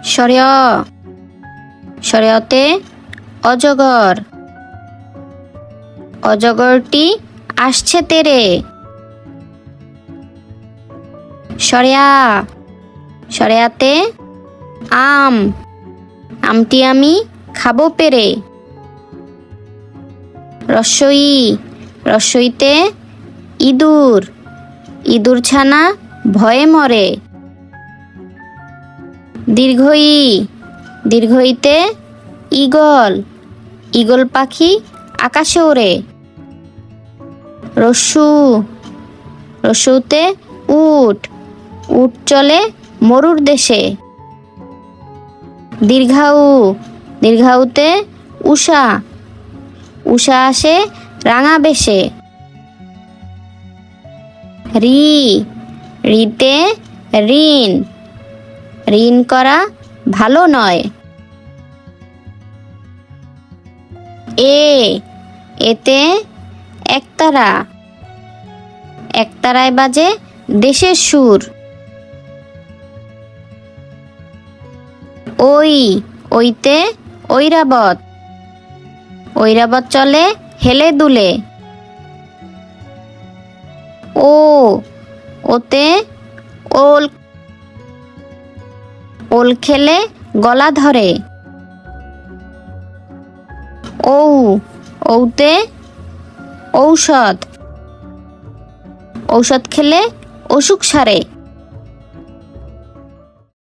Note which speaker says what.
Speaker 1: সরেয়, সরেয়তে অজগর, অজগরটি আসছে তেরে। সরেয়া, সরেয়াতে আম, আমটি আমি খাবো পেরে। রস্বই, রস্বইতে ইঁদুর, ইঁদুর ছানা ভয়ে মরে। দীর্ঘই, দীর্ঘইতে ঈগল, ঈগল পাখি আকাশে ওড়ে। রস্যু, রস্যুতে উট, উট চলে মরুর দেশে। দীর্ঘাউ, দীর্ঘাউতে উষা, উষা আসে রাঙা বেশে। রি, রিতে ঋণ, ঋণ করা ভালো নয়। এ, এতে একতারা, একতারায় বাজে দেশের সুর। ওই, ওইতে ঐরাবত, ঐরাবত চলে হেলে দুলে। ও, ওতে ওল, ওল খেলে গলা ধরে। ঔ, ঔতে ঔষধ, ঔষধ খেলে অসুখ সারে।